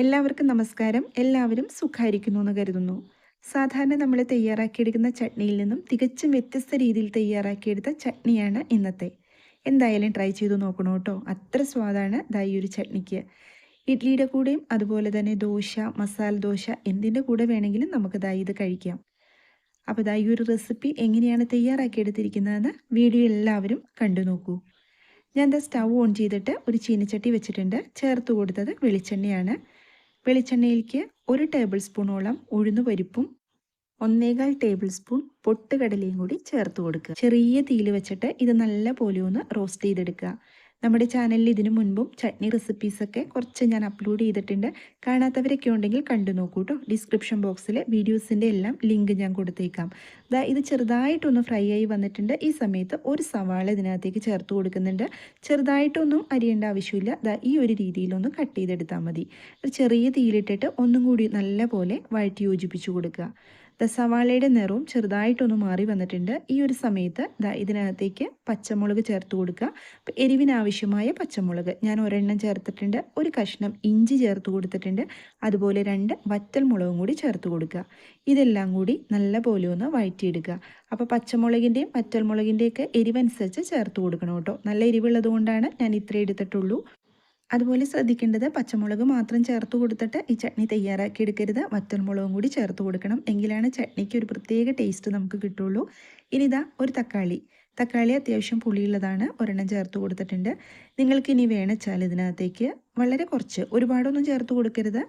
എല്ലാവർക്കും നമസ്കാരം. എല്ലാവരും സുഖായിരിക്കുന്നു എന്ന് കരുതുന്നു. സാധാരണ നമ്മൾ തയ്യാറാക്കിയെടുക്കുന്ന ചട്നിയിൽ നിന്നും തികച്ചും വ്യത്യസ്ത രീതിയിൽ തയ്യാറാക്കിയെടുത്ത ചട്നിയാണ് ഇന്നത്തെ. എന്തായാലും ട്രൈ ചെയ്തു നോക്കണം കേട്ടോ. അത്ര സ്വാദാണ് ഈ ഒരു ചട്നിക്ക്. ഇഡ്ലിയുടെ കൂടെയും അതുപോലെ തന്നെ ദോശ, മസാല ദോശ എന്തിൻ്റെ കൂടെ വേണമെങ്കിലും നമുക്ക് ഇത് കഴിക്കാം. അപ്പോൾ ഈ ഒരു റെസിപ്പി എങ്ങനെയാണ് തയ്യാറാക്കിയെടുത്തിരിക്കുന്നതെന്ന് വീഡിയോ എല്ലാവരും കണ്ടു നോക്കൂ. ഞാൻ സ്റ്റൗ ഓൺ ചെയ്തിട്ട് ഒരു ചീനച്ചട്ടി വെച്ചിട്ടുണ്ട്. ചേർത്ത് കൊടുത്തത് വെളിച്ചെണ്ണയാണ്. വെളിച്ചെണ്ണയിലേക്ക് 1 ടേബിൾ സ്പൂണോളം ഉഴുന്നുപരിപ്പും 1.25 ടേബിൾ സ്പൂൺ പൊട്ടുകടലയും കൂടി ചേർത്ത് കൊടുക്കുക. ചെറിയ തീയിൽ വെച്ചിട്ട് ഇത് നല്ല പോലെ ഒന്ന് റോസ്റ്റ് ചെയ്തെടുക്കുക. നമ്മുടെ ചാനലിൽ ഇതിനു മുൻപും ചട്നി റെസിപ്പീസൊക്കെ കുറച്ച് ഞാൻ അപ്ലോഡ് ചെയ്തിട്ടുണ്ട്. കാണാത്തവരൊക്കെ ഉണ്ടെങ്കിൽ കണ്ടു നോക്കൂ കേട്ടോ. ഡിസ്ക്രിപ്ഷൻ ബോക്സിൽ വീഡിയോസിൻ്റെ എല്ലാം ലിങ്ക് ഞാൻ കൊടുത്തേക്കാം. ഇത് ചെറുതായിട്ടൊന്ന് ഫ്രൈ ആയി വന്നിട്ടുണ്ട്. ഈ സമയത്ത് ഒരു സവാള ഇതിനകത്തേക്ക് ചേർത്ത് കൊടുക്കുന്നുണ്ട്. ചെറുതായിട്ടൊന്നും അരിയേണ്ട ആവശ്യമില്ല. ഈ ഒരു രീതിയിലൊന്ന് കട്ട് ചെയ്തെടുത്താൽ മതി. ചെറിയ തീയിലിട്ടിട്ട് ഒന്നും കൂടി നല്ല പോലെ വഴറ്റി യോജിപ്പിച്ചു കൊടുക്കുക. സവാളയുടെ നിറവും ചെറുതായിട്ടൊന്ന് മാറി വന്നിട്ടുണ്ട്. ഈ ഒരു സമയത്ത് ഇതിനകത്തേക്ക് പച്ചമുളക് ചേർത്ത് കൊടുക്കുക. അപ്പോൾ എരിവിനാവശ്യമായ പച്ചമുളക് ഞാൻ ഒരെണ്ണം ചേർത്തിട്ടുണ്ട്. ഒരു കഷ്ണം ഇഞ്ചി ചേർത്ത് കൊടുത്തിട്ടുണ്ട്. അതുപോലെ 2 വറ്റൽ മുളകും കൂടി ചേർത്ത് കൊടുക്കുക. ഇതെല്ലാം കൂടി നല്ല പോലെ ഒന്ന് വഴറ്റിയെടുക്കുക. അപ്പോൾ പച്ചമുളകിൻ്റെയും വറ്റൽമുളകിൻ്റെയൊക്കെ എരിവനുസരിച്ച് ചേർത്ത് കൊടുക്കണം കേട്ടോ. നല്ല എരിവുള്ളത് കൊണ്ടാണ് ഞാൻ ഇത്ര എടുത്തിട്ടുള്ളൂ. അതുപോലെ ശ്രദ്ധിക്കേണ്ടത് പച്ചമുളക് മാത്രം ചേർത്ത് കൊടുത്തിട്ട് ഈ ചട്നി തയ്യാറാക്കി എടുക്കരുത്. വറ്റൽമുളകും കൂടി ചേർത്ത് കൊടുക്കണം. എങ്കിലാണ് ചട്നിക്ക് ഒരു പ്രത്യേക ടേസ്റ്റ് നമുക്ക് കിട്ടുള്ളൂ. ഇനി ഒരു തക്കാളി അത്യാവശ്യം പുളിയുള്ളതാണ്. ഒരെണ്ണം ചേർത്ത് കൊടുത്തിട്ടുണ്ട്. നിങ്ങൾക്ക് ഇനി വേണമെച്ചാൽ ഇതിനകത്തേക്ക് വളരെ കുറച്ച്, ഒരുപാടൊന്നും ചേർത്ത് കൊടുക്കരുത്,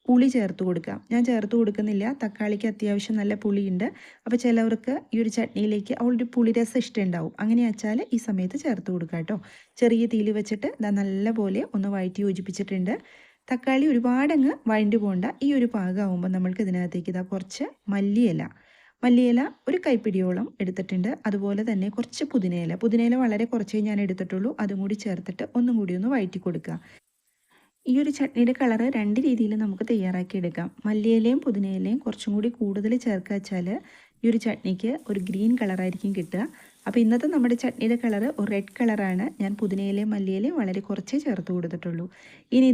പുളി ചേർത്ത് കൊടുക്കാം. ഞാൻ ചേർത്ത് കൊടുക്കുന്നില്ല. തക്കാളിക്ക് അത്യാവശ്യം നല്ല പുളിയുണ്ട്. അപ്പോൾ ചിലവർക്ക് ഈ ഒരു ചട്നിയിലേക്ക് ഒരു പുളിരസം ഇഷ്ടമുണ്ടാവും. അങ്ങനെ വെച്ചാൽ ഈ സമയത്ത് ചേർത്ത് കൊടുക്കാം കേട്ടോ. ചെറിയ തീയിൽ വെച്ചിട്ട് നല്ലപോലെ ഒന്ന് വഴറ്റി യോജിപ്പിച്ചിട്ടുണ്ട്. തക്കാളി ഒരുപാടങ്ങ് വഴണ്ടു പോകണ്ട. ഈ ഒരു പാകമാകുമ്പോൾ നമ്മൾക്ക് ഇതിനകത്തേക്ക് കുറച്ച് മല്ലിയില ഒരു കൈപ്പിടിയോളം എടുത്തിട്ടുണ്ട്. അതുപോലെ തന്നെ കുറച്ച് പുതിനയില വളരെ കുറച്ചേ ഞാൻ എടുത്തിട്ടുള്ളൂ. അതും കൂടി ചേർത്തിട്ട് ഒന്നും കൂടി ഒന്ന് വഴറ്റി കൊടുക്കുക. ഈ ഒരു ചട്നിയുടെ കളറ് 2 രീതിയിൽ നമുക്ക് തയ്യാറാക്കിയെടുക്കാം. മല്ലിയിലയും പുതിനയിലയും കുറച്ചും കൂടി കൂടുതൽ ചേർക്കുക വെച്ചാൽ ഈ ഒരു ചട്നിക്ക് ഒരു ഗ്രീൻ കളറായിരിക്കും കിട്ടുക. അപ്പോൾ ഇന്നത്തെ നമ്മുടെ ചട്നിയുടെ കളറ് ഒരു റെഡ് കളറാണ്. ഞാൻ പുതിനയിലയും മല്ലിയിലയും വളരെ കുറച്ചേ ചേർത്ത് കൊടുത്തിട്ടുള്ളൂ. ഇനി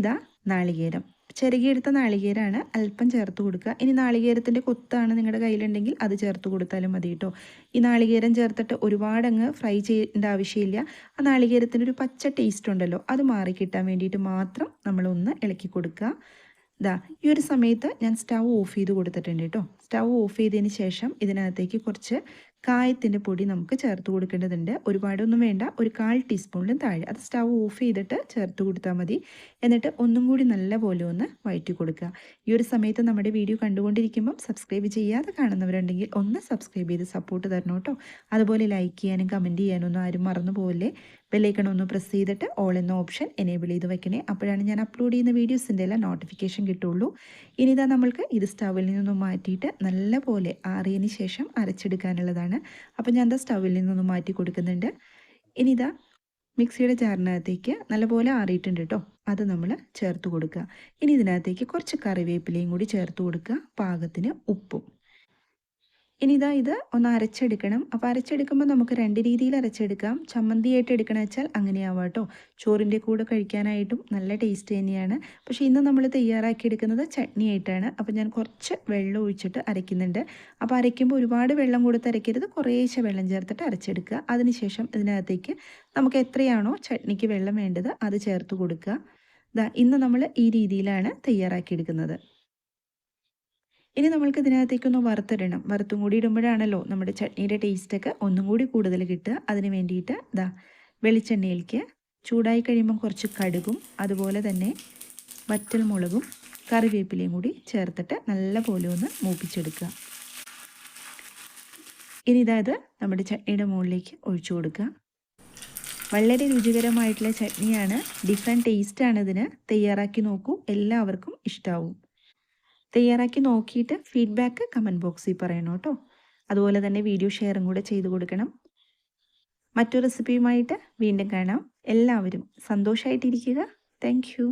നാളികേരം, ചിരകിയെടുത്ത നാളികേരമാണ്, അല്പം ചേർത്ത് കൊടുക്കുക. ഇനി നാളികേരത്തിൻ്റെ കൊത്താണ് നിങ്ങളുടെ കയ്യിലുണ്ടെങ്കിൽ അത് ചേർത്ത് കൊടുത്താലും മതി കേട്ടോ. ഈ നാളികേരം ചേർത്തിട്ട് ഒരുപാടങ്ങ് ഫ്രൈ ചെയ്യേണ്ട ആവശ്യമില്ല. ആ നാളികേരത്തിൻ്റെ ഒരു പച്ച ടേസ്റ്റ് ഉണ്ടല്ലോ, അത് മാറിക്കിട്ടാൻ വേണ്ടിയിട്ട് മാത്രം നമ്മളൊന്ന് ഇളക്കി കൊടുക്കുക. ഈ ഒരു സമയത്ത് ഞാൻ സ്റ്റൗ ഓഫ് ചെയ്ത് കൊടുത്തിട്ടുണ്ട് കേട്ടോ. സ്റ്റൗ ഓഫ് ചെയ്തതിന് ശേഷം ഇതിനകത്തേക്ക് കുറച്ച് കായത്തിൻ്റെ പൊടി നമുക്ക് ചേർത്ത് കൊടുക്കേണ്ടതുണ്ട്. ഒരുപാടൊന്നും വേണ്ട, ഒരു 1/4 ടീസ്പൂണിലും താഴെ. അത് സ്റ്റൗ ഓഫ് ചെയ്തിട്ട് ചേർത്ത് കൊടുത്താൽ മതി. എന്നിട്ട് ഒന്നും കൂടി നല്ലപോലെ ഒന്ന് വഴറ്റി കൊടുക്കുക. ഈ ഒരു സമയത്ത് നമ്മുടെ വീഡിയോ കണ്ടുകൊണ്ടിരിക്കുമ്പം സബ്സ്ക്രൈബ് ചെയ്യാതെ കാണുന്നവരുണ്ടെങ്കിൽ ഒന്ന് സബ്സ്ക്രൈബ് ചെയ്ത് സപ്പോർട്ട് തരണം കേട്ടോ. അതുപോലെ ലൈക്ക് ചെയ്യാനും കമൻറ്റ് ചെയ്യാനൊന്നും ആരും മറന്നു പോകല്ലേ. ബെല്ലൈക്കൺ ഒന്ന് പ്രസ് ചെയ്തിട്ട് ഓൾ എന്ന ഓപ്ഷൻ എനേബിൾ ചെയ്ത് വെക്കണേ. അപ്പോഴാണ് ഞാൻ അപ്ലോഡ് ചെയ്യുന്ന വീഡിയോസിൻ്റെ എല്ലാം നോട്ടിഫിക്കേഷൻ കിട്ടുള്ളൂ. ഇനി നമ്മൾക്ക് ഇത് സ്റ്റൗവിൽ നിന്നൊന്നും മാറ്റിയിട്ട് നല്ല പോലെ ആറിയതിന് ശേഷം അരച്ചെടുക്കാനുള്ളതാണ്. അപ്പോൾ ഞാൻ സ്റ്റൗവിൽ നിന്നൊന്ന് മാറ്റി കൊടുക്കുന്നുണ്ട്. ഇനി മിക്സിയുടെ ജാറിനകത്തേക്ക് നല്ലപോലെ ആറിയിട്ടുണ്ട് കേട്ടോ. അത് നമ്മൾ ചേർത്ത് കൊടുക്കുക. ഇനി ഇതിനകത്തേക്ക് കുറച്ച് കറിവേപ്പിലയും കൂടി ചേർത്ത് കൊടുക്കുക. പാകത്തിന് ഉപ്പും. ഇനി ഇത് ഒന്ന് അരച്ചെടുക്കണം. അപ്പോൾ അരച്ചെടുക്കുമ്പോൾ നമുക്ക് 2 രീതിയിൽ അരച്ചെടുക്കാം. ചമ്മന്തിയായിട്ട് എടുക്കണ വെച്ചാൽ അങ്ങനെയാവാം കേട്ടോ. ചോറിൻ്റെ കൂടെ കഴിക്കാനായിട്ടും നല്ല ടേസ്റ്റ് തന്നെയാണ്. പക്ഷേ ഇന്ന് നമ്മൾ തയ്യാറാക്കിയെടുക്കുന്നത് ചട്നി ആയിട്ടാണ്. അപ്പോൾ ഞാൻ കുറച്ച് വെള്ളം ഒഴിച്ചിട്ട് അരയ്ക്കുന്നുണ്ട്. അപ്പോൾ അരയ്ക്കുമ്പോൾ ഒരുപാട് വെള്ളം കൊടുത്ത് അരയ്ക്കരുത്, കുറേശ്ശെ വെള്ളം ചേർത്തിട്ട് അരച്ചെടുക്കുക. അതിനുശേഷം ഇതിനകത്തേക്ക് നമുക്ക് എത്രയാണോ ചട്നിക്ക് വെള്ളം വേണ്ടത് അത് ചേർത്ത് കൊടുക്കുക. ഇന്ന് നമ്മൾ ഈ രീതിയിലാണ് തയ്യാറാക്കിയെടുക്കുന്നത്. ഇനി നമ്മൾക്ക് ഇതിനകത്തേക്കൊന്ന് വറുത്തിടണം. വറുത്തും കൂടി ഇടുമ്പോഴാണല്ലോ നമ്മുടെ ചട്നിയുടെ ടേസ്റ്റൊക്കെ ഒന്നും കൂടി കൂടുതൽ കിട്ടുക. അതിന് വേണ്ടിയിട്ട് വെളിച്ചെണ്ണയിലേക്ക് ചൂടായി കഴിയുമ്പോൾ കുറച്ച് കടുകും അതുപോലെ തന്നെ വറ്റൽമുളകും കറിവേപ്പിലയും കൂടി ചേർത്തിട്ട് നല്ല പോലെ ഒന്ന് മൂപ്പിച്ചെടുക്കുക. ഇനി നമ്മുടെ ചട്നിയുടെ മുകളിലേക്ക് ഒഴിച്ചു കൊടുക്കുക. വളരെ രുചികരമായിട്ടുള്ള ചട്നിയാണ്. ഡിഫറെൻറ്റ് ടേസ്റ്റാണ് ഇതിന്. തയ്യാറാക്കി നോക്കൂ, എല്ലാവർക്കും ഇഷ്ടമാവും. തയ്യാറാക്കി നോക്കിയിട്ട് ഫീഡ്ബാക്ക് കമൻറ്റ് ബോക്സിൽ പറയണം കേട്ടോ. അതുപോലെ തന്നെ വീഡിയോ ഷെയറും കൂടെ ചെയ്ത് കൊടുക്കണം. മറ്റൊരു റെസിപ്പിയുമായിട്ട് വീണ്ടും കാണാം. എല്ലാവരും സന്തോഷമായിട്ടിരിക്കുക. Thank you.